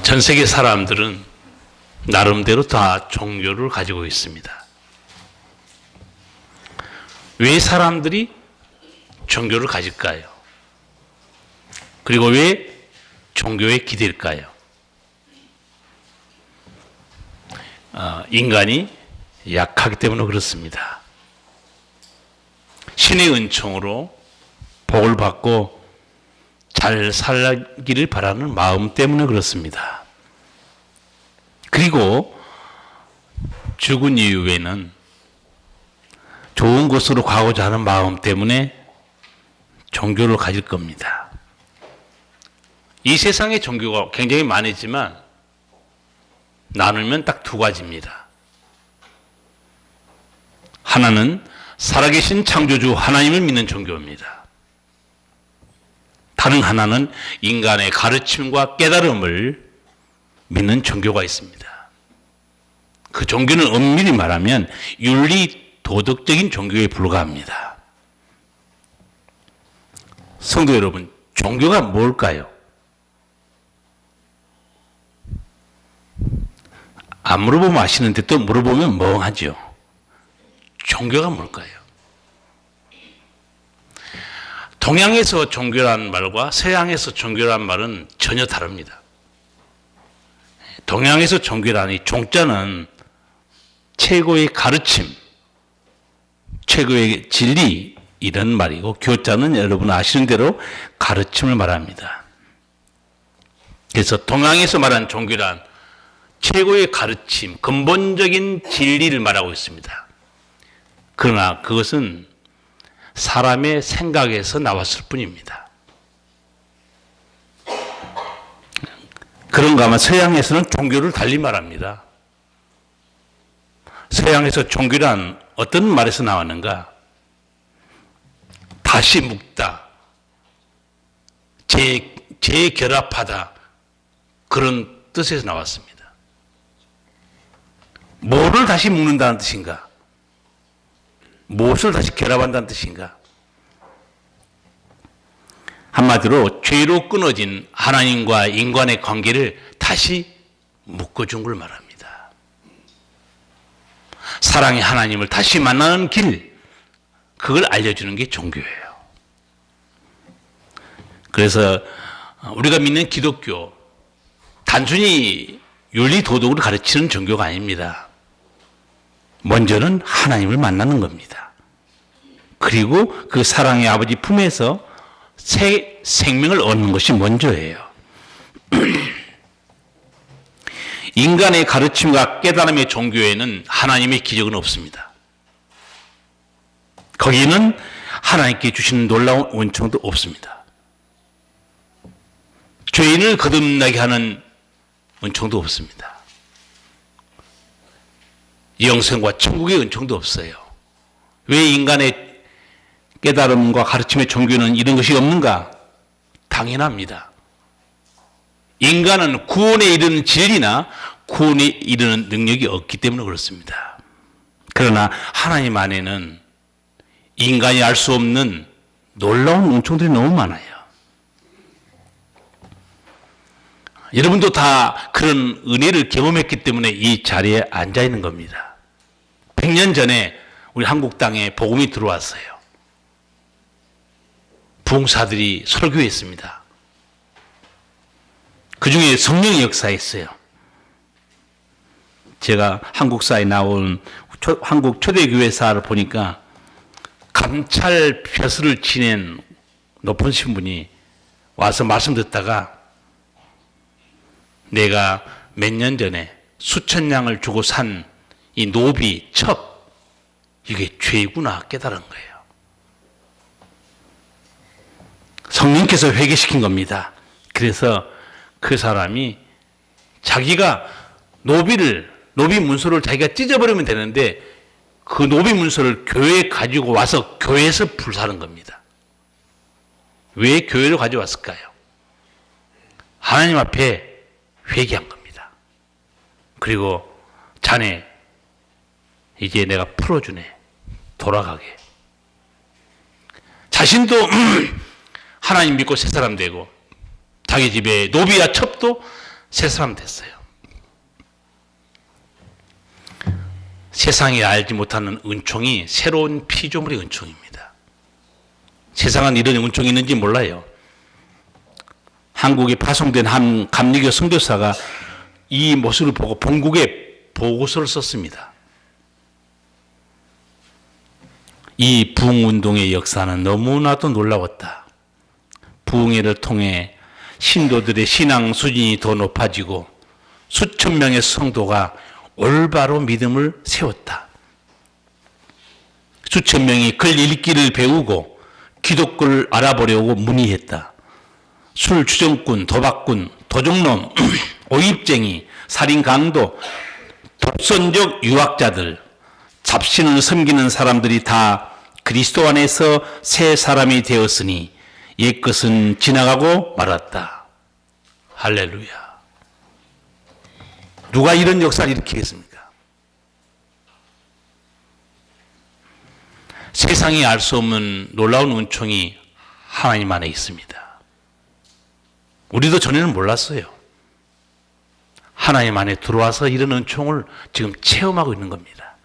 전 세계 사람들은 나름대로 다 종교를 가지고 있습니다. 왜 사람들이 종교를 가질까요? 그리고 왜 종교에 기댈까요? 인간이 약하기 때문에 그렇습니다. 신의 은총으로 복을 받고 잘 살기를 바라는 마음 때문에 그렇습니다. 그리고 죽은 이후에는 좋은 곳으로 가고자 하는 마음 때문에 종교를 가질 겁니다. 이 세상에 종교가 굉장히 많지만 나누면 딱 두 가지입니다. 하나는 살아계신 창조주 하나님을 믿는 종교입니다. 다른 하나는 인간의 가르침과 깨달음을 믿는 종교가 있습니다. 그 종교는 엄밀히 말하면 윤리 도덕적인 종교에 불과합니다. 성도 여러분, 종교가 뭘까요? 안 물어보면 아시는데 또 물어보면 멍하죠. 종교가 뭘까요? 동양에서 종교라는 말과 서양에서 종교라는 말은 전혀 다릅니다. 동양에서 종교라니 종자는 최고의 가르침, 최고의 진리 이런 말이고 교자는 여러분 아시는 대로 가르침을 말합니다. 그래서 동양에서 말하는 종교란 최고의 가르침, 근본적인 진리를 말하고 있습니다. 그러나 그것은 사람의 생각에서 나왔을 뿐입니다. 그런가 하면 서양에서는 종교를 달리 말합니다. 서양에서 종교란 어떤 말에서 나왔는가? 다시 묶다, 재결합하다 그런 뜻에서 나왔습니다. 뭐를 다시 묶는다는 뜻인가? 무엇을 다시 결합한다는 뜻인가? 한마디로 죄로 끊어진 하나님과 인간의 관계를 다시 묶어준 걸 말합니다. 사랑의 하나님을 다시 만나는 길, 그걸 알려주는 게 종교예요. 그래서 우리가 믿는 기독교, 단순히 윤리 도덕을 가르치는 종교가 아닙니다. 먼저는 하나님을 만나는 겁니다. 그리고 그 사랑의 아버지 품에서 새 생명을 얻는 것이 먼저예요. 인간의 가르침과 깨달음의 종교에는 하나님의 기적은 없습니다. 거기는 하나님께 주시는 놀라운 은총도 없습니다. 죄인을 거듭나게 하는 은총도 없습니다. 영생과 천국의 은총도 없어요. 왜 인간의 깨달음과 가르침의 종교는 이런 것이 없는가? 당연합니다. 인간은 구원에 이르는 진리나 구원에 이르는 능력이 없기 때문에 그렇습니다. 그러나 하나님 안에는 인간이 알 수 없는 놀라운 은총들이 너무 많아요. 여러분도 다 그런 은혜를 경험했기 때문에 이 자리에 앉아 있는 겁니다. 100년 전에 우리 한국 땅에 복음이 들어왔어요. 부흥사들이 설교했습니다. 그 중에 성령의 역사했어요. 제가 한국사에 나온 한국 초대교회사를 보니까 감찰 벼슬을 지낸 높은 신분이 와서 말씀 듣다가 내가 몇 년 전에 수천 양을 주고 산 이 노비, 첩, 이게 죄구나 깨달은 거예요. 성령께서 회개시킨 겁니다. 그래서 그 사람이 자기가 노비 문서를 자기가 찢어버리면 되는데 그 노비 문서를 교회에 가지고 와서 교회에서 불사는 겁니다. 왜 교회를 가져왔을까요? 하나님 앞에 회개한 겁니다. 그리고 자네 이제 내가 풀어주네. 돌아가게. 자신도 하나님 믿고 새 사람 되고 자기 집에 노비와 첩도 새 사람 됐어요. 세상이 알지 못하는 은총이 새로운 피조물의 은총입니다. 세상은 이런 은총이 있는지 몰라요. 한국에 파송된 한 감리교 선교사가 이 모습을 보고 본국에 보고서를 썼습니다. 이 부흥운동의 역사는 너무나도 놀라웠다. 부흥회를 통해 신도들의 신앙 수준이 더 높아지고 수천 명의 성도가 올바로 믿음을 세웠다. 수천 명이 글 읽기를 배우고 기독교를 알아보려고 문의했다. 술 주정꾼, 도박꾼, 도적놈, 오입쟁이, 살인강도, 독선적 유학자들, 잡신을 섬기는 사람들이 다 그리스도 안에서 새 사람이 되었으니 옛것은 지나가고 말았다. 할렐루야. 누가 이런 역사를 일으키겠습니까? 세상이 알 수 없는 놀라운 은총이 하나님 안에 있습니다. 우리도 전에는 몰랐어요. 하나님 안에 들어와서 이런 은총을 지금 체험하고 있는 겁니다.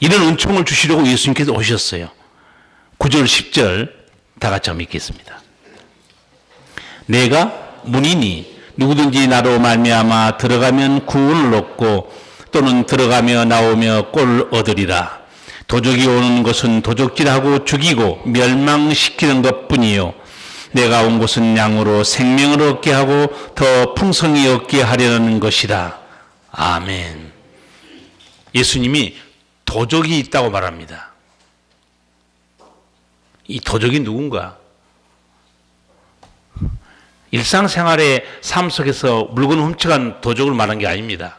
이런 은총을 주시려고 예수님께서 오셨어요. 9절 10절 다 같이 한번 읽겠습니다. 내가 문이니 누구든지 나로 말미암아 들어가면 구원을 얻고 또는 들어가며 나오며 꼴을 얻으리라. 도적이 오는 것은 도적질하고 죽이고 멸망시키는 것뿐이요 내가 온 곳은 양으로 생명을 얻게 하고 더 풍성히 얻게 하려는 것이라. 아멘. 예수님이 도적이 있다고 말합니다. 이 도적이 누군가? 일상생활의 삶 속에서 물건을 훔쳐간 도적을 말한 게 아닙니다.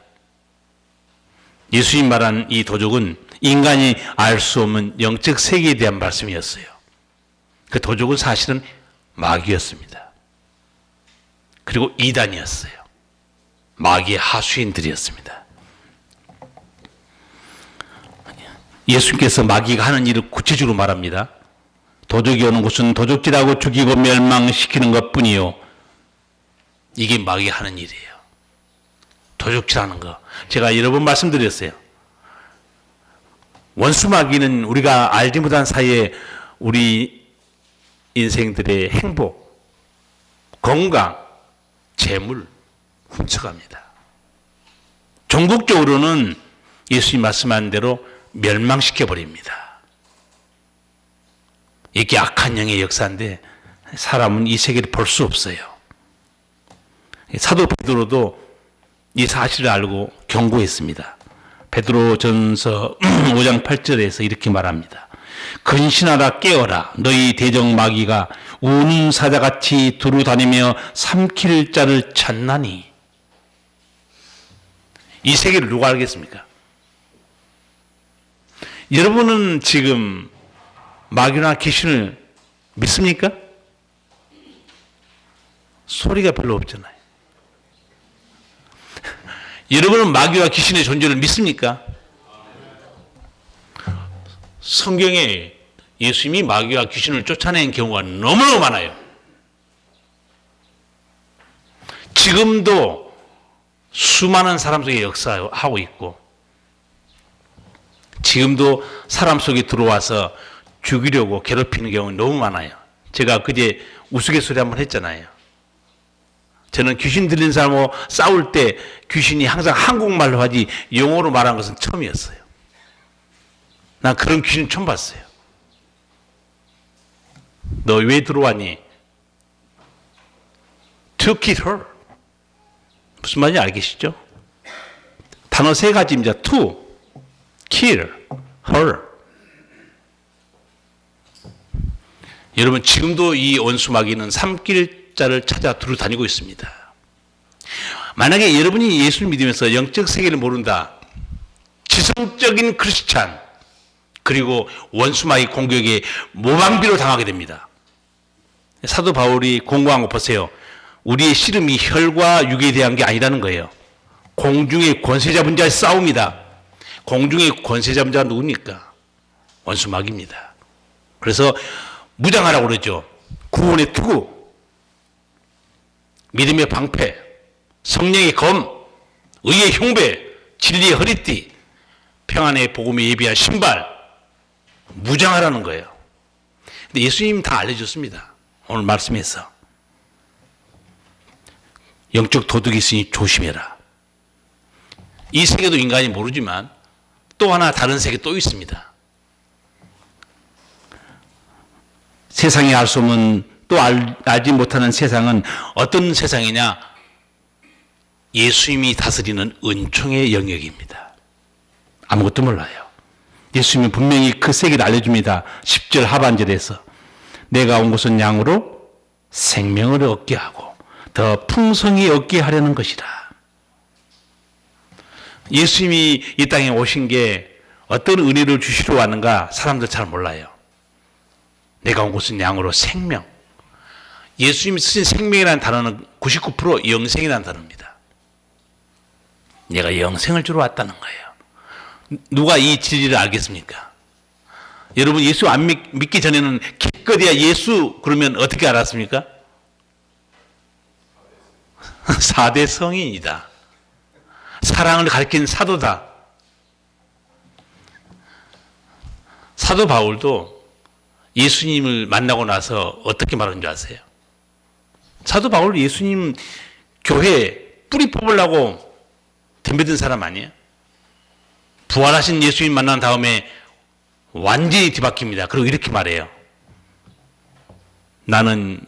예수님 말한 이 도적은 인간이 알 수 없는 영적 세계에 대한 말씀이었어요. 그 도적은 사실은 마귀였습니다. 그리고 이단이었어요. 마귀의 하수인들이었습니다. 예수님께서 마귀가 하는 일을 구체적으로 말합니다. 도적이 오는 곳은 도적질하고 죽이고 멸망시키는 것뿐이요. 이게 마귀가 하는 일이에요. 도적질하는 거. 제가 여러 번 말씀드렸어요. 원수 마귀는 우리가 알지 못한 사이에 우리 인생들의 행복, 건강, 재물 훔쳐갑니다. 전국적으로는 예수님 말씀한 대로 멸망시켜버립니다. 이게 악한 영의 역사인데 사람은 이 세계를 볼 수 없어요. 사도 베드로도 이 사실을 알고 경고했습니다. 베드로전서 5장 8절에서 이렇게 말합니다. 근신하라 깨어라 너희 대적 마귀가 우는 사자같이 두루 다니며 삼킬 자를 찾나니. 이 세계를 누가 알겠습니까? 여러분은 지금 마귀나 귀신을 믿습니까? 소리가 별로 없잖아요. 여러분은 마귀와 귀신의 존재를 믿습니까? 성경에 예수님이 마귀와 귀신을 쫓아낸 경우가 너무너무 많아요. 지금도 수많은 사람 속에 역사하고 있고 지금도 사람 속에 들어와서 죽이려고 괴롭히는 경우가 너무 많아요. 제가 그제 우스갯소리 한번 했잖아요. 저는 귀신 들린 사람하고 싸울 때 귀신이 항상 한국말로 하지 영어로 말한 것은 처음이었어요. 난 그런 귀신 처음 봤어요. 너 왜 들어왔니? To kill her. 무슨 말인지 알겠시죠? 단어 세 가지입니다. To, kill, her. 여러분 지금도 이 원수마귀는 삼킬 자를 찾아 두루 다니고 있습니다. 만약에 여러분이 예수를 믿으면서 영적 세계를 모른다. 지성적인 크리스찬 그리고 원수마귀 공격에 모방비로 당하게 됩니다. 사도 바울이 공고한 거 보세요. 우리의 씨름이 혈과 육에 대한 게 아니라는 거예요. 공중의 권세 잡은 자의 싸움이다. 공중의 권세 잡은 자가 누굽니까? 원수마귀입니다. 그래서 무장하라고 그러죠. 구원의 투구, 믿음의 방패, 성령의 검, 의의 흉배, 진리의 허리띠, 평안의 복음에 예비한 신발, 무장하라는 거예요. 근데 예수님 다 알려줬습니다. 오늘 말씀에서. 영적 도둑이 있으니 조심해라. 이 세계도 인간이 모르지만 또 하나 다른 세계 또 있습니다. 세상이 알 수 없는 또 알지 못하는 세상은 어떤 세상이냐? 예수님이 다스리는 은총의 영역입니다. 아무것도 몰라요. 예수님은 분명히 그 세계를 알려줍니다. 10절 하반절에서 내가 온 것은 양으로 생명을 얻게 하고 더 풍성히 얻게 하려는 것이라. 예수님이 이 땅에 오신 게 어떤 은혜를 주시러 왔는가 사람들 잘 몰라요. 내가 온 것은 양으로 생명. 예수님이 쓰신 생명이라는 단어는 99% 영생이라는 단어입니다. 내가 영생을 주러 왔다는 거예요. 누가 이 진리를 알겠습니까? 여러분 예수 안 믿기 전에는 기껏해야 예수 그러면 어떻게 알았습니까? 4대 성인이다. 사랑을 가리킨 사도다. 사도 바울도 예수님을 만나고 나서 어떻게 말하는 줄 아세요? 사도 바울 예수님 교회 뿌리 뽑으려고 덤벼든 사람 아니에요? 부활하신 예수님 만난 다음에 완전히 뒤바뀝니다. 그리고 이렇게 말해요. 나는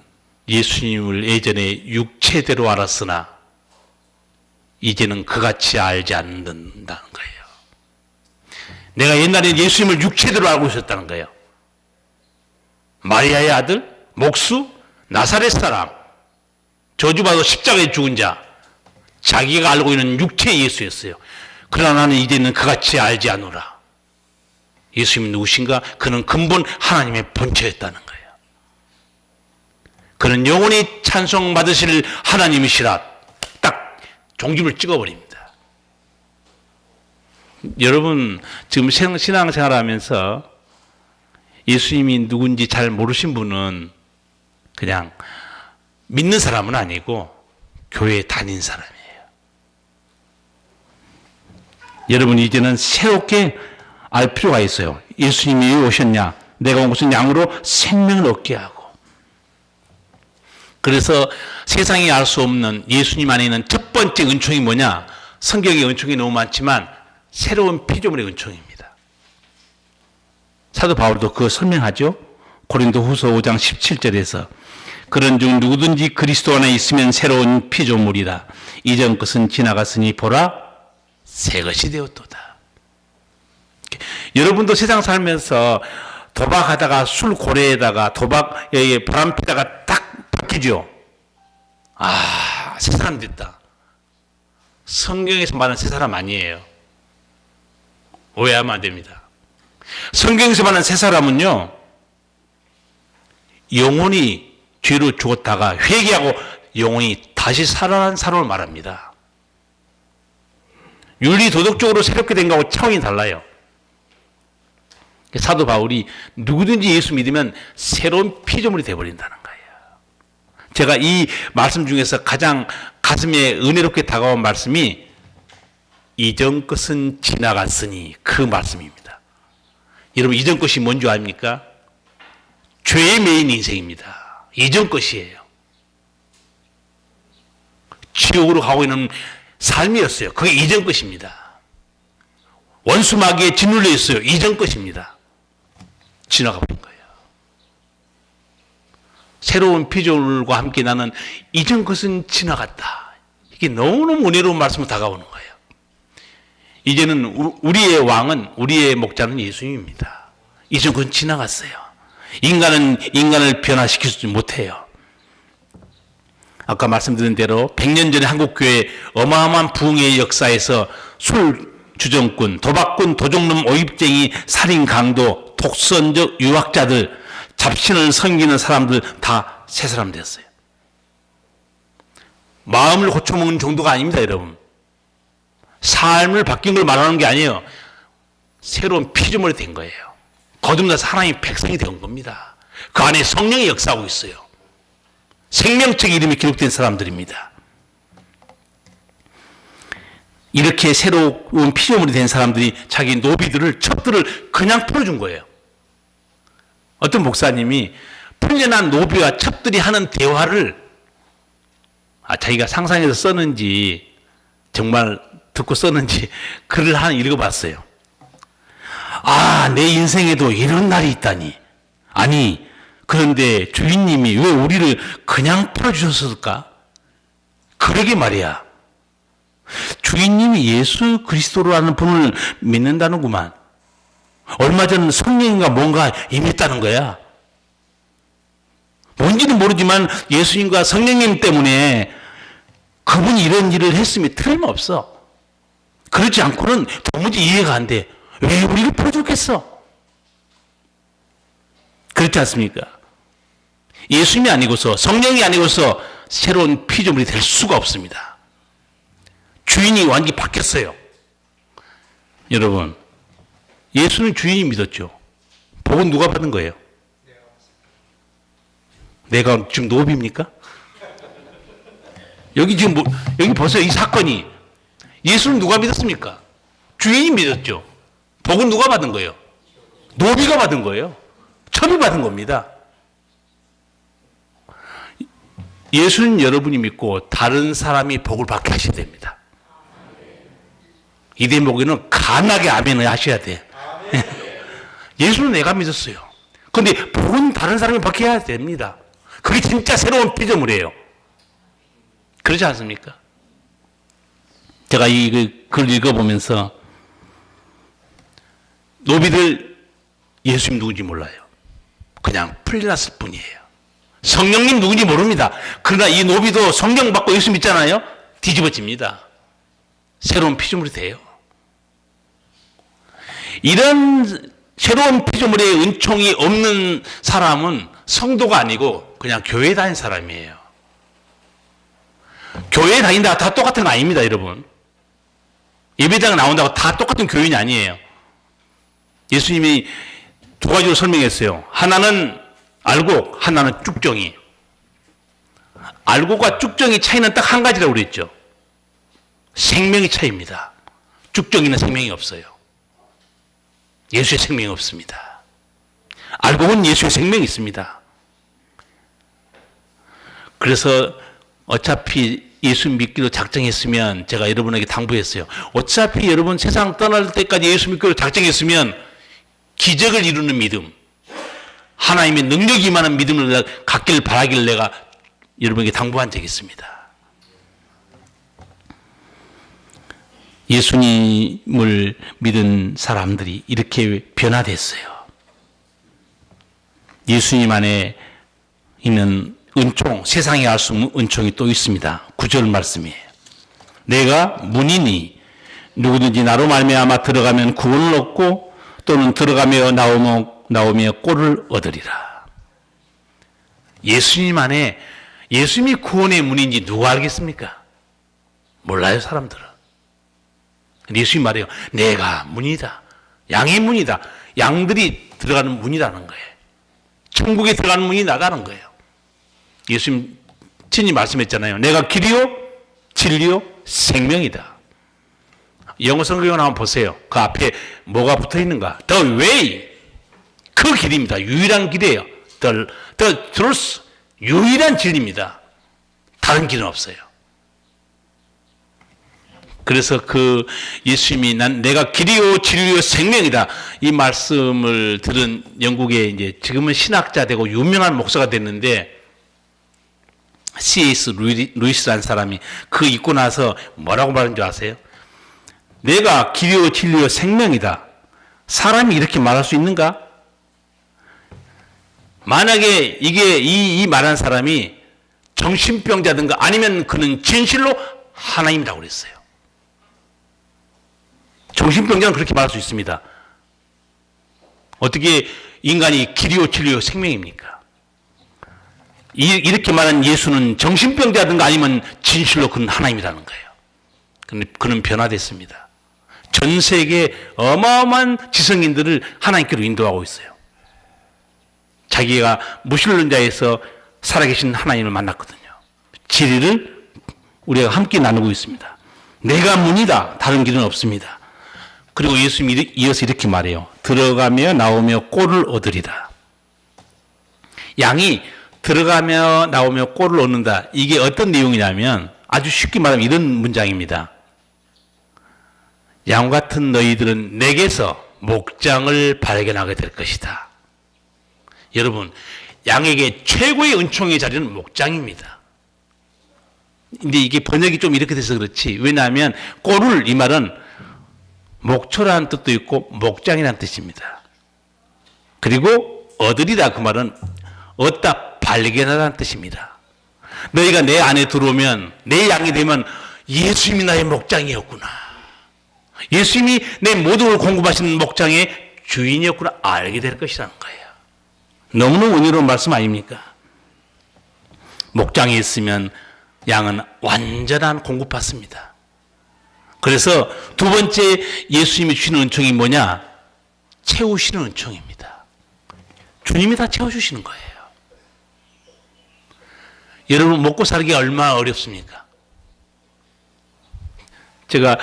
예수님을 예전에 육체대로 알았으나 이제는 그같이 알지 않는다는 거예요. 내가 옛날에 예수님을 육체대로 알고 있었다는 거예요. 마리아의 아들, 목수, 나사렛 사람, 저주받아 십자가에 죽은 자, 자기가 알고 있는 육체의 예수였어요. 그러나 나는 이제는 그같이 알지 않노라. 예수님이 누구신가? 그는 근본 하나님의 본체였다는 거예요. 그는 영원히 찬송받으실 하나님이시라. 딱 종집을 찍어버립니다. 여러분 지금 신앙생활 하면서 예수님이 누군지 잘 모르신 분은 그냥 믿는 사람은 아니고 교회에 다닌 사람이에요. 여러분 이제는 새롭게 알 필요가 있어요. 예수님이 왜 오셨냐? 내가 온 것은 양으로 생명을 얻게 하고. 그래서 세상이 알 수 없는 예수님 안에 있는 첫 번째 은총이 뭐냐? 성경의 은총이 너무 많지만 새로운 피조물의 은총입니다. 사도 바울도 그거 설명하죠. 고린도후서 5장 17절에서 그런즉 누구든지 그리스도 안에 있으면 새로운 피조물이라. 이전 것은 지나갔으니 보라 새 것이 되었도다. 여러분도 세상 살면서 도박하다가 술 고래에다가 도박에 바람 피다가 딱 박히죠. 아, 새 사람 됐다. 성경에서 말하는 새 사람 아니에요. 오해하면 안 됩니다. 성경에서 말하는 새 사람은요, 영혼이 죄로 죽었다가 회개하고 영혼이 다시 살아난 사람을 말합니다. 윤리 도덕적으로 새롭게 된 거하고 차원이 달라요. 사도 바울이 누구든지 예수 믿으면 새로운 피조물이 되어버린다는 거예요. 제가 이 말씀 중에서 가장 가슴에 은혜롭게 다가온 말씀이 이전 것은 지나갔으니 그 말씀입니다. 여러분 이전 것이 뭔지 아닙니까? 죄의 메인 인생입니다. 이전 것이에요. 지옥으로 가고 있는 삶이었어요. 그게 이전 것입니다. 원수 마귀에 짓눌려 있어요. 이전 것입니다. 지나가 버린 거예요. 새로운 피조물과 함께 나는 이전 것은 지나갔다. 이게 너무너무 은혜로운 말씀으로 다가오는 거예요. 이제는 우리의 왕은, 우리의 목자는 예수님입니다. 이전 것은 지나갔어요. 인간은 인간을 변화시키지 못해요. 아까 말씀드린 대로 100년 전에 한국교회 어마어마한 부흥의 역사에서 술 주정꾼, 도박꾼, 도적놈, 오입쟁이, 살인 강도, 독선적 유학자들, 잡신을 섬기는 사람들 다 새 사람 됐어요. 마음을 고쳐먹는 정도가 아닙니다, 여러분. 삶을 바뀐 걸 말하는 게 아니에요. 새로운 피조물이 된 거예요. 거듭나서 하나님의 백성이 된 겁니다. 그 안에 성령이 역사하고 있어요. 생명책 이름이 기록된 사람들입니다. 이렇게 새로운 피조물이 된 사람들이 자기 노비들을, 첩들을 그냥 풀어준 거예요. 어떤 목사님이 풀려난 노비와 첩들이 하는 대화를 자기가 상상해서 썼는지 정말 듣고 썼는지 글을 하나 읽어봤어요. 내 인생에도 이런 날이 있다니. 아니, 그런데 주인님이 왜 우리를 그냥 풀어주셨을까? 그러게 말이야. 주인님이 예수 그리스도라는 분을 믿는다는구만. 얼마 전 성령인가 뭔가 임했다는 거야. 뭔지는 모르지만 예수님과 성령님 때문에 그분이 이런 일을 했으면 틀림없어. 그렇지 않고는 도무지 이해가 안 돼. 왜 우리를 풀어줬겠어? 그렇지 않습니까? 예수님이 아니고서, 성령이 아니고서 새로운 피조물이 될 수가 없습니다. 주인이 완전히 바뀌었어요. 여러분, 예수는 주인이 믿었죠. 복은 누가 받은 거예요? 내가 지금 노비입니까? 여기 지금 여기 보세요. 이 사건이. 예수는 누가 믿었습니까? 주인이 믿었죠. 복은 누가 받은 거예요? 노비가 받은 거예요. 첩이 받은 겁니다. 예수는 여러분이 믿고 다른 사람이 복을 받게 하셔야 됩니다. 이 대목에는 강하게 아멘을 하셔야 돼. 예수는 내가 믿었어요. 그런데 복은 다른 사람이 받게 해야 됩니다. 그게 진짜 새로운 피조물이에요. 그렇지 않습니까? 제가 이 글을 읽어보면서 노비들 예수님 누군지 몰라요. 그냥 풀려났을 뿐이에요. 성령님 누군지 모릅니다. 그러나 이 노비도 성령 받고 예수 믿잖아요. 뒤집어집니다. 새로운 피조물이 돼요. 이런 새로운 피조물의 은총이 없는 사람은 성도가 아니고 그냥 교회 다닌 사람이에요. 교회 다닌다고 다 똑같은 거 아닙니다, 여러분. 예배당 나온다고 다 똑같은 교인이 아니에요. 예수님이 두 가지로 설명했어요. 하나는 알곡, 하나는 쭉정이. 알곡과 쭉정이 차이는 딱 한 가지라고 그랬죠. 생명의 차이입니다. 쭉정이는 생명이 없어요. 예수의 생명이 없습니다. 알곡은 예수의 생명이 있습니다. 그래서 어차피 예수 믿기로 작정했으면 제가 여러분에게 당부했어요. 어차피 여러분 세상 떠날 때까지 예수 믿기로 작정했으면 기적을 이루는 믿음, 하나님의 능력이 임하는 믿음을 갖길 바라길 내가 여러분에게 당부한 적이 있습니다. 예수님을 믿은 사람들이 이렇게 변화됐어요. 예수님 안에 있는 은총, 세상에 알 수 없는 은총이 또 있습니다. 9절 말씀이에요. 내가 문이니 누구든지 나로 말미암아 들어가면 구원을 얻고 또는 들어가며 나오며 꼴을 얻으리라. 예수님 안에 예수님이 구원의 문인지 누가 알겠습니까? 몰라요, 사람들은. 예수님 말해요. 내가 문이다. 양의 문이다. 양들이 들어가는 문이라는 거예요. 천국에 들어가는 문이 나가는 거예요. 예수님 친히 말씀했잖아요. 내가 길이요, 진리요, 생명이다. 영어 성경을 한번 보세요. 그 앞에 뭐가 붙어 있는가? The way. 그 길입니다. 유일한 길이에요. The truth. 유일한 진리입니다. 다른 길은 없어요. 그래서 그 예수님이 내가 길이요 진리요 생명이다. 이 말씀을 들은 영국의 이제 지금은 신학자 되고 유명한 목사가 됐는데 C.S. 루이스라는 사람이 그 읽고 나서 뭐라고 말하는 줄 아세요? 내가 길이요 진리요 생명이다. 사람이 이렇게 말할 수 있는가? 만약에 이 말한 사람이 정신병자든가 아니면 그는 진실로 하나님이라고 그랬어요. 정신병자는 그렇게 말할 수 있습니다. 어떻게 인간이 길이요 진리요 생명입니까? 이렇게 말한 예수는 정신병자든가 아니면 진실로 그는 하나님이라는 거예요. 그런데 그는 변화됐습니다. 전 세계 어마어마한 지성인들을 하나님께로 인도하고 있어요. 자기가 무신론자에서 살아계신 하나님을 만났거든요. 진리를 우리가 함께 나누고 있습니다. 내가 문이다. 다른 길은 없습니다. 그리고 예수님이 이어서 이렇게 말해요. 들어가며 나오며 꼴을 얻으리라. 양이 들어가며 나오며 꼴을 얻는다. 이게 어떤 내용이냐면 아주 쉽게 말하면 이런 문장입니다. 양 같은 너희들은 내게서 목장을 발견하게 될 것이다. 여러분, 양에게 최고의 은총의 자리는 목장입니다. 근데 이게 번역이 좀 이렇게 돼서 그렇지. 왜냐하면 꼴을 이 말은 목초라는 뜻도 있고 목장이라는 뜻입니다. 그리고 얻으리다 그 말은 얻다 발견하라는 뜻입니다. 너희가 내 안에 들어오면 내 양이 되면 예수님이 나의 목장이었구나. 예수님이 내 모든 걸 공급하시는 목장의 주인이었구나 알게 될 것이라는 거예요. 너무너무 은혜로운 말씀 아닙니까? 목장에 있으면 양은 완전한 공급받습니다. 그래서 두 번째 예수님이 주시는 은총이 뭐냐? 채우시는 은총입니다. 주님이 다 채워주시는 거예요. 여러분 먹고 살기가 얼마나 어렵습니까? 제가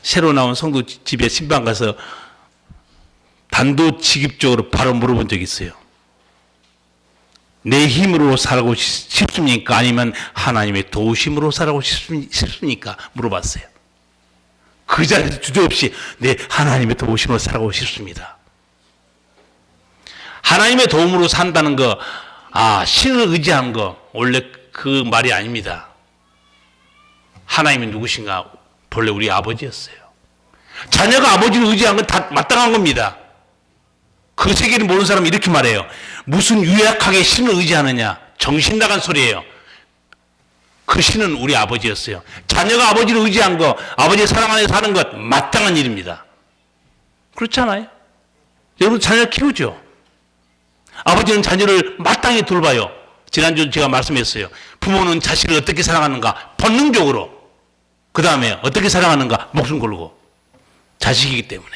새로 나온 성도 집에 신방 가서 단도직입적으로 바로 물어본 적이 있어요. 내 힘으로 살고 싶습니까? 아니면 하나님의 도우심으로 살고 싶습니까? 물어봤어요. 그 자리에서 주저없이 네, 하나님의 도우심으로 살고 싶습니다. 하나님의 도움으로 산다는 거, 신을 의지하는 거 원래 그 말이 아닙니다. 하나님이 누구신가? 본래 우리 아버지였어요. 자녀가 아버지를 의지한 건 다 마땅한 겁니다. 그 세계를 모르는 사람은 이렇게 말해요. 무슨 유약하게 신을 의지하느냐. 정신 나간 소리예요. 그 신은 우리 아버지였어요. 자녀가 아버지를 의지한 거, 아버지의 사랑 안에 사는 것 마땅한 일입니다. 그렇잖아요. 여러분 자녀를 키우죠. 아버지는 자녀를 마땅히 돌봐요. 지난주 제가 말씀했어요. 부모는 자식을 어떻게 사랑하는가? 본능적으로. 그 다음에 어떻게 사랑하는가? 목숨 걸고. 자식이기 때문에.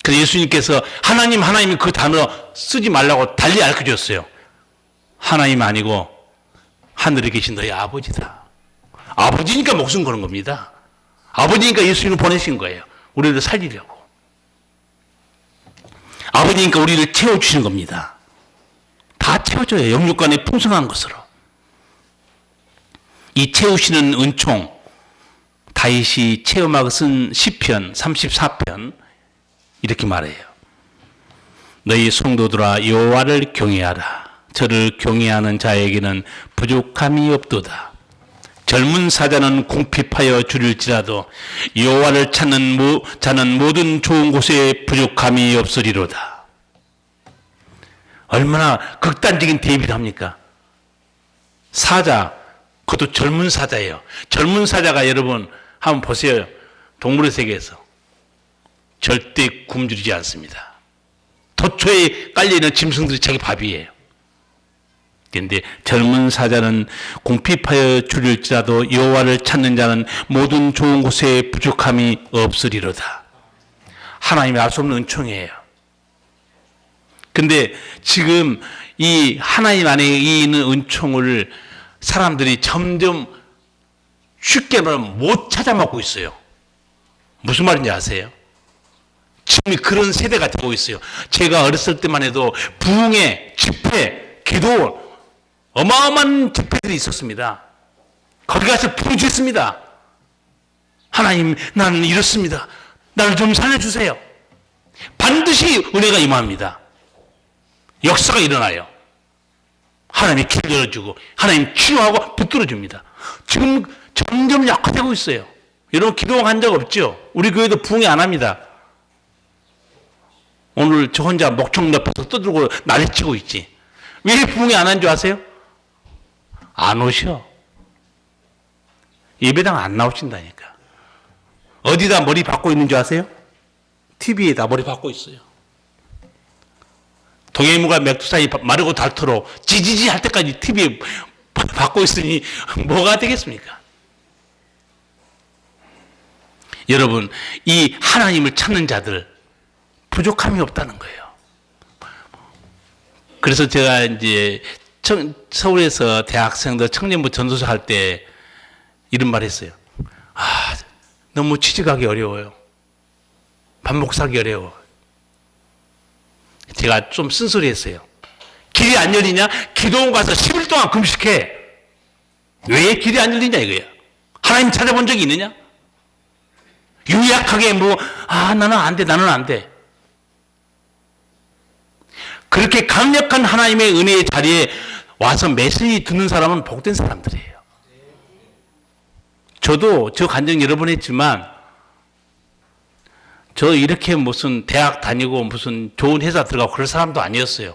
그래서 예수님께서 하나님 그 단어 쓰지 말라고 달리 알려줬어요. 하나님 아니고 하늘에 계신 너희 아버지다. 아버지니까 목숨 거는 겁니다. 아버지니까 예수님을 보내신 거예요. 우리를 살리려고. 아버지니까 우리를 채워주시는 겁니다. 다 채워줘요. 영육간에 풍성한 것으로. 이 채우시는 은총, 다윗이 체험하고 쓴 시편 34편 이렇게 말해요. 너희 성도들아 여호와를 경외하라. 저를 경외하는 자에게는 부족함이 없도다. 젊은 사자는 궁핍하여 줄일지라도 여호와를 찾는 자는 모든 좋은 곳에 부족함이 없으리로다. 얼마나 극단적인 대비를 합니까? 사자, 그것도 젊은 사자예요. 젊은 사자가 여러분 한번 보세요. 동물의 세계에서 절대 굶주리지 않습니다. 도초에 깔려있는 짐승들이 자기 밥이에요. 그런데 젊은 사자는 궁핍하여 줄일지라도 여호와를 찾는 자는 모든 좋은 곳에 부족함이 없으리로다. 하나님이 알 수 없는 은총이에요. 근데 지금 이 하나님 안에 있는 은총을 사람들이 점점 쉽게 말하면 못 찾아 먹고 있어요. 무슨 말인지 아세요? 지금 그런 세대가 되고 있어요. 제가 어렸을 때만 해도 부흥회, 집회, 기도 어마어마한 집회들이 있었습니다. 거기 가서 부르짖습니다. 하나님, 나는 이렇습니다. 나를 좀 살려주세요. 반드시 은혜가 임합니다. 역사가 일어나요. 하나님이 길 열어주고 하나님 치유하고 붙들어줍니다. 지금 점점 약화되고 있어요. 여러분 기도한 적 없죠? 우리 교회도 부흥회 안 합니다. 오늘 저 혼자 목청 옆에서 떠들고 난리치고 있지. 왜 부흥회 안 한 줄 아세요? 안 오셔. 예배당 안 나오신다니까. 어디다 머리 박고 있는 줄 아세요? TV에다 머리 박고 있어요. 동해무가 맥두산이 마르고 닳도록 지지지 할 때까지 TV에 박고 있으니 뭐가 되겠습니까? 여러분, 이 하나님을 찾는 자들 부족함이 없다는 거예요. 그래서 제가 이제 서울에서 대학생들 청년부 전도사 할 때 이런 말 했어요. 너무 취직하기 어려워요. 밥 먹고 살기 어려워. 제가 좀 쓴소리했어요. 길이 안 열리냐? 기도원 가서 10일 동안 금식해. 왜 길이 안 열리냐 이거야. 하나님 찾아본 적이 있느냐? 유약하게 나는 안 돼, 나는 안 돼. 그렇게 강력한 하나님의 은혜의 자리에 와서 메시지 듣는 사람은 복된 사람들이에요. 저도 저 간증 여러 번 했지만, 저 이렇게 무슨 대학 다니고 무슨 좋은 회사 들어가고 그럴 사람도 아니었어요.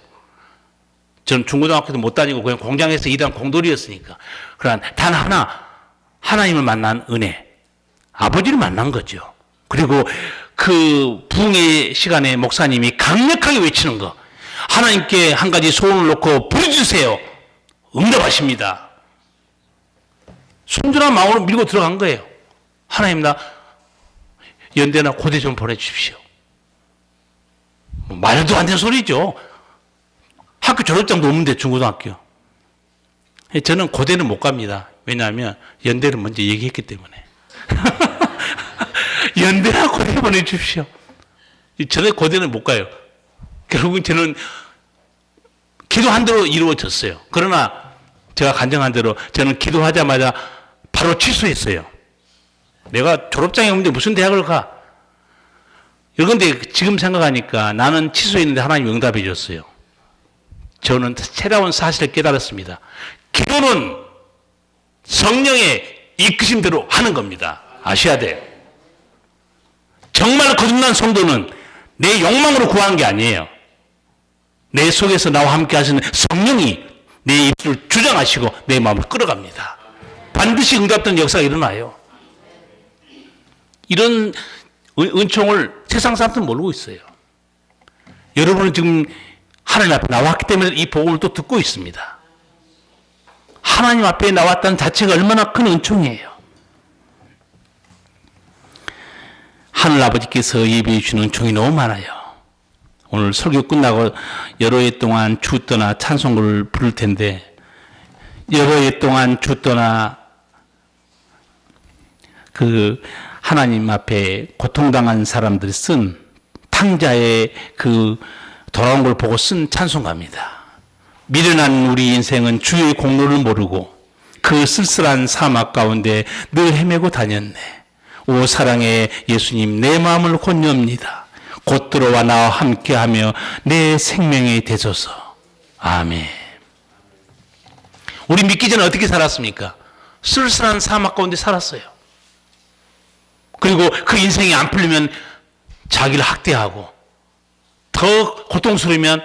저는 중고등학교도 못 다니고 그냥 공장에서 일한 공돌이였으니까. 그러나 단 하나, 하나님을 만난 은혜. 아버지를 만난 거죠. 그리고 그 부흥의 시간에 목사님이 강력하게 외치는 거. 하나님께 한 가지 소원을 놓고 부르주세요. 응답하십니다. 순전한 마음으로 밀고 들어간 거예요. 하나님 나 연대나 고대 좀 보내주십시오. 말도 안 되는 소리죠. 학교 졸업장도 없는데 중고등학교. 저는 고대는 못 갑니다. 왜냐하면 연대를 먼저 얘기했기 때문에. 연대나 고대 보내주십시오. 저는 고대는 못 가요. 결국은 저는 기도한 대로 이루어졌어요. 그러나 제가 간증한 대로 저는 기도하자마자 바로 취소했어요. 내가 졸업장이 없는데 무슨 대학을 가? 그런데 지금 생각하니까 나는 취소했는데 하나님이 응답해 줬어요. 저는 새로운 사실을 깨달았습니다. 기도는 성령의 이끄심대로 하는 겁니다. 아셔야 돼요. 정말 거듭난 성도는 내 욕망으로 구하는 게 아니에요. 내 속에서 나와 함께 하시는 성령이 내 입술을 주장하시고 내 마음을 끌어갑니다. 반드시 응답되는 역사가 일어나요. 이런 은총을 세상 사람들은 모르고 있어요. 여러분은 지금 하나님 앞에 나왔기 때문에 이 복음을 또 듣고 있습니다. 하나님 앞에 나왔다는 자체가 얼마나 큰 은총이에요. 하늘아버지께서 예비해 주시는 은총이 너무 많아요. 오늘 설교 끝나고 여러 해 동안 주 떠나 찬송을 부를 텐데, 여러 해 동안 주 떠나 그 하나님 앞에 고통당한 사람들이 쓴 탕자의 그 돌아온 걸 보고 쓴 찬송가입니다. 미련한 우리 인생은 주의 공로를 모르고 그 쓸쓸한 사막 가운데 늘 헤매고 다녔네. 오 사랑의 예수님, 내 마음을 권유합니다. 곧 들어와 나와 함께하며 내 생명이 되소서. 아멘. 우리 믿기 전에 어떻게 살았습니까? 쓸쓸한 사막 가운데 살았어요. 그리고 그 인생이 안 풀리면 자기를 학대하고 더 고통스러우면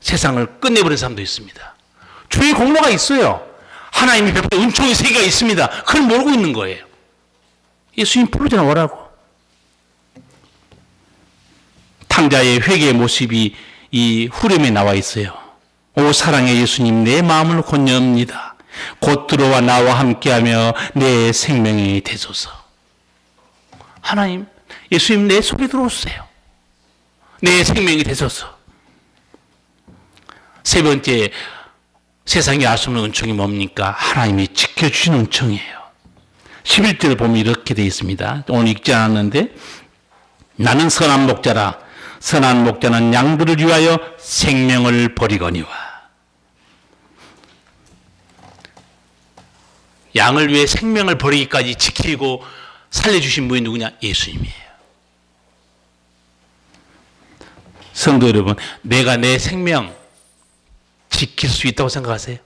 세상을 끝내버린 사람도 있습니다. 주의 공로가 있어요. 하나님이 베푼 은총의 세계가 있습니다. 그걸 모르고 있는 거예요. 예수님 부르잖아, 오라고. 탕자의 회개의 모습이 이 후렴에 나와 있어요. 오 사랑의 예수님, 내 마음을 권유합니다. 곧 들어와 나와 함께하며 내 생명이 되소서. 하나님, 예수님 내 속에 들어오세요. 내 생명이 되소서. 세 번째, 세상이 알 수 없는 은총이 뭡니까? 하나님이 지켜주신 은총이에요. 11절을 보면 이렇게 되어 있습니다. 오늘 읽지 않았는데, 나는 선한 목자라. 선한 목자는 양들을 위하여 생명을 버리거니와. 양을 위해 생명을 버리기까지 지키고 살려주신 분이 누구냐? 예수님이에요. 성도 여러분, 내가 내 생명 지킬 수 있다고 생각하세요?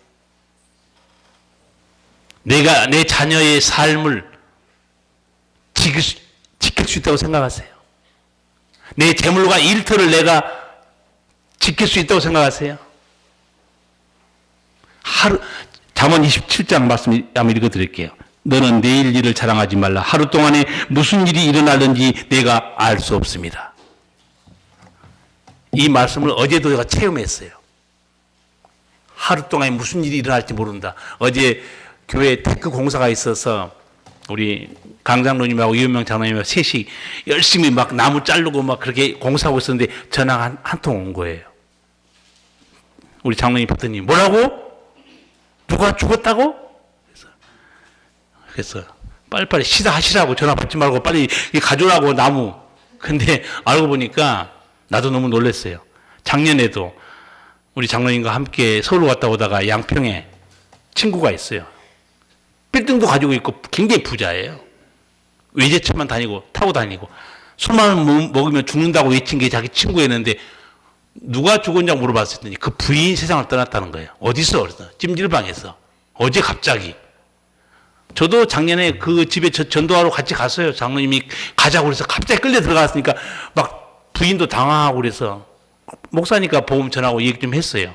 내가 내 자녀의 삶을 지킬 수 있다고 생각하세요? 내 재물과 일터를 내가 지킬 수 있다고 생각하세요? 잠언 27장 말씀 한번 읽어드릴게요. 너는 내일 일을 자랑하지 말라. 하루 동안에 무슨 일이 일어나는지 내가 알 수 없습니다. 이 말씀을 어제도 제가 체험했어요. 하루 동안에 무슨 일이 일어날지 모른다. 어제 교회에 테크 공사가 있어서 우리 강 장로님하고 이은명 장로님하고 셋이 열심히 막 나무 자르고 막 그렇게 공사하고 있었는데 전화가 한 통 온 거예요. 우리 장로님 봤더니 뭐라고? 누가 죽었다고? 그래서 빨리빨리 시사하시라고, 전화 받지 말고 빨리 가져오라고, 나무. 근데 알고 보니까 나도 너무 놀랐어요. 작년에도 우리 장로님과 함께 서울 갔다 오다가 양평에 친구가 있어요. 빌딩도 가지고 있고 굉장히 부자예요. 외제차만 타고 다니고 술만 먹으면 죽는다고 외친 게 자기 친구였는데 누가 죽었냐고 물어봤더니 그 부인이 세상을 떠났다는 거예요. 어디서? 찜질방에서. 어제 갑자기. 저도 작년에 그 집에 전도하러 같이 갔어요. 장로님이 가자고 그래서 갑자기 끌려 들어갔으니까 막 부인도 당황하고 그래서 목사니까 보험 전하고 얘기 좀 했어요.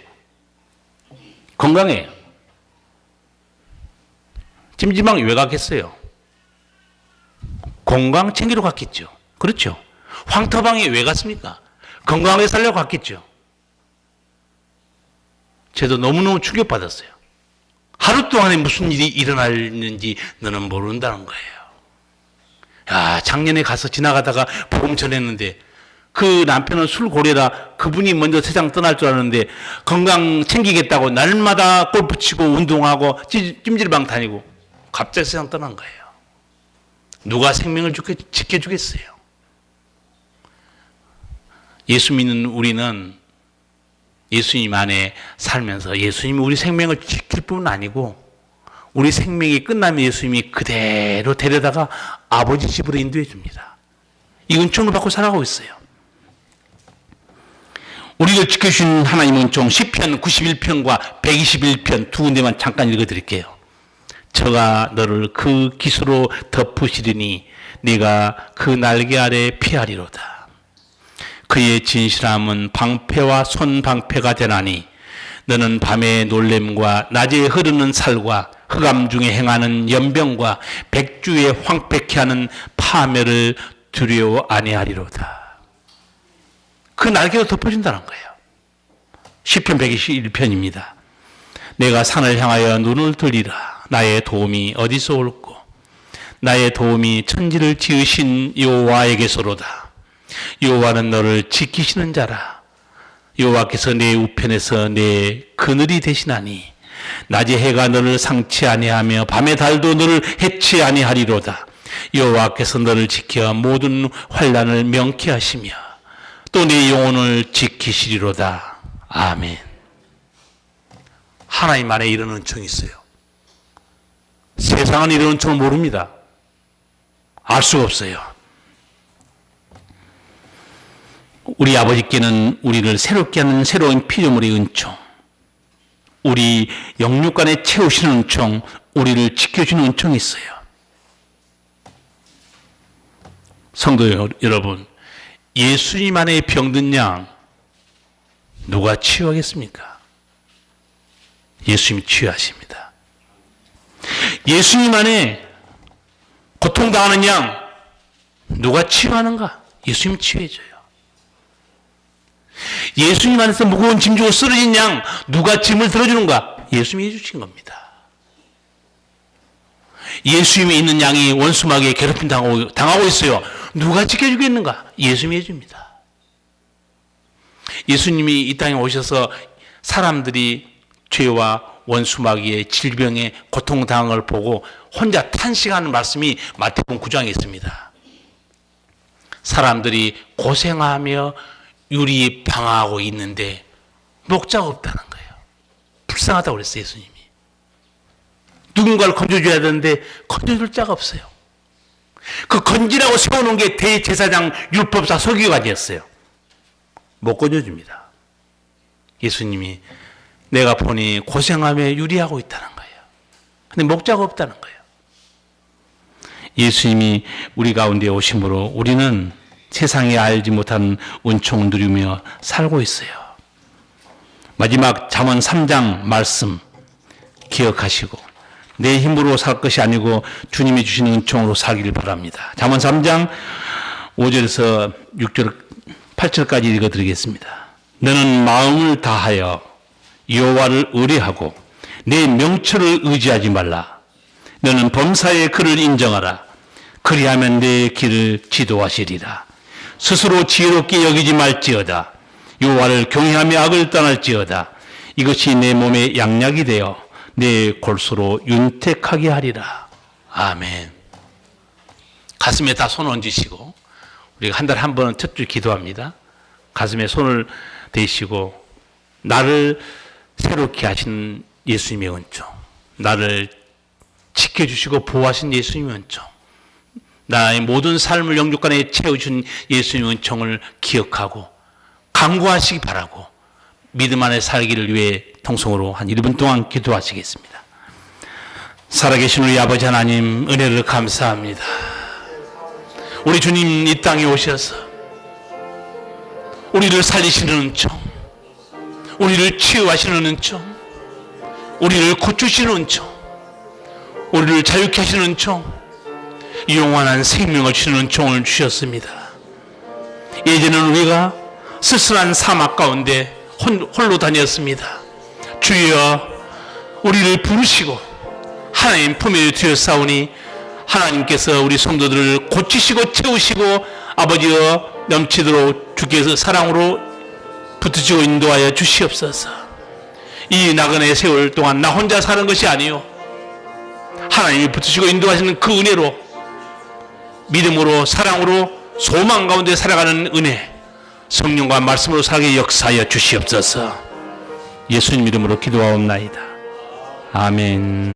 건강해요. 찜질방 왜 갔겠어요? 건강 챙기러 갔겠죠. 그렇죠. 황터방에 왜 갔습니까? 건강하게 살려고 갔겠죠. 저도 너무너무 충격받았어요. 하루 동안에 무슨 일이 일어났는지 너는 모른다는 거예요. 야, 작년에 가서 지나가다가 복음 전했는데 그 남편은 술고래라 그분이 먼저 세상 떠날 줄 알았는데 건강 챙기겠다고 날마다 골프 치고 운동하고 찜질방 다니고 갑자기 세상 떠난 거예요. 누가 생명을 지켜주겠어요? 예수 믿는 우리는 예수님 안에 살면서 예수님이 우리 생명을 지킬 뿐 아니고 우리 생명이 끝나면 예수님이 그대로 데려다가 아버지 집으로 인도해 줍니다. 이 은총을 받고 살아가고 있어요. 우리를 지켜주신 하나님 은총 시편 91편과 121편 두 군데만 잠깐 읽어드릴게요. 저가 너를 그 기수로 덮으시리니 네가 그 날개 아래 피하리로다. 그의 진실함은 방패와 손방패가 되나니 너는 밤의 놀램과 낮에 흐르는 살과 흑암 중에 행하는 연병과 백주에 황폐케 하는 파멸을 두려워 아니하리로다. 그 날개로 덮어준다는 거예요. 시편 121편입니다. 내가 산을 향하여 눈을 들리라. 나의 도움이 어디서 올꼬? 나의 도움이 천지를 지으신 여호와에게서로다. 여호와는 너를 지키시는 자라. 여호와께서 내 우편에서 내 그늘이 되시나니 낮에 해가 너를 상치 아니하며 밤의 달도 너를 해치 아니하리로다. 여호와께서 너를 지켜 모든 환난을 명쾌하시며 또 내 영혼을 지키시리로다. 아멘. 하나님 안에 이런 은총이 있어요. 세상은 이런 은총을 모릅니다. 알 수가 없어요. 우리 아버지께는 우리를 새롭게 하는 새로운 피조물의 은총, 우리 영육간에 채우시는 은총, 우리를 지켜주는 은총이 있어요. 성도 여러분, 예수님 안에 병든 양 누가 치유하겠습니까? 예수님이 치유하십니다. 예수님 안에 고통당하는 양 누가 치유하는가? 예수님이 치유해줘요. 예수님 안에서 무거운 짐 지고 쓰러진 양 누가 짐을 들어주는가? 예수님이 해주신 겁니다. 예수님이 있는 양이 원수마귀에 괴롭힘 당하고 있어요. 누가 지켜주겠는가? 예수님이 해줍니다. 예수님이 이 땅에 오셔서 사람들이 죄와 원수마귀의 질병에 고통당한 걸 보고 혼자 탄식하는 말씀이 마태복음 9장에 있습니다. 사람들이 고생하며 유리 방황하고 있는데 목자가 없다는 거예요. 불쌍하다고 그랬어요, 예수님이. 누군가를 건져줘야 되는데 건져줄 자가 없어요. 그 건지라고 세워놓은 게 대제사장 율법사 서기관이었어요. 못 건져줍니다. 예수님이 내가 보니 고생하며 유리하고 있다는 거예요. 근데 목자가 없다는 거예요. 예수님이 우리 가운데 오심으로 우리는 세상에 알지 못한 은총을 누리며 살고 있어요. 마지막 잠언 3장 말씀 기억하시고 내 힘으로 살 것이 아니고 주님이 주시는 은총으로 살기를 바랍니다. 잠언 3장 5절에서 6절 8절까지 읽어드리겠습니다. 너는 마음을 다하여 여호와를 의뢰하고 내 명철을 의지하지 말라. 너는 범사의 그를 인정하라. 그리하면 내 길을 지도하시리라. 스스로 지혜롭게 여기지 말지어다. 여호와를 경외하며 악을 떠날지어다. 이것이 내 몸에 양약이 되어 내 골수로 윤택하게 하리라. 아멘. 가슴에 다 손 얹으시고, 우리가 한 달에 한 번은 첫 줄 기도합니다. 가슴에 손을 대시고, 나를 새롭게 하시는 예수님의 은총, 나를 지켜주시고 보호하신 예수님의 은총, 나의 모든 삶을 영육간에 채워준 예수님의 은총을 기억하고 간구하시기 바라고, 믿음 안에 살기를 위해 통성으로 한 1분 동안 기도하시겠습니다. 살아계신 우리 아버지 하나님, 은혜를 감사합니다. 우리 주님 이 땅에 오셔서 우리를 살리시는 은총, 우리를 치유하시는 은총, 우리를 고치시는 은총, 우리를 자유케 하시는 은총, 영원한 생명을 주시는 은총을 주셨습니다. 예전에는 우리가 쓸쓸한 사막 가운데 홀로 다녔습니다. 주여, 우리를 부르시고 하나님 품에 두었사오니 하나님께서 우리 성도들을 고치시고 채우시고 아버지여 넘치도록 주께서 사랑으로 붙으시고 인도하여 주시옵소서. 이 나그네 세월 동안 나 혼자 사는 것이 아니요, 하나님이 붙으시고 인도하시는 그 은혜로 믿음으로 사랑으로 소망 가운데 살아가는 은혜, 성령과 말씀으로 살게 역사하여 주시옵소서. 예수님 이름으로 기도하옵나이다. 아멘.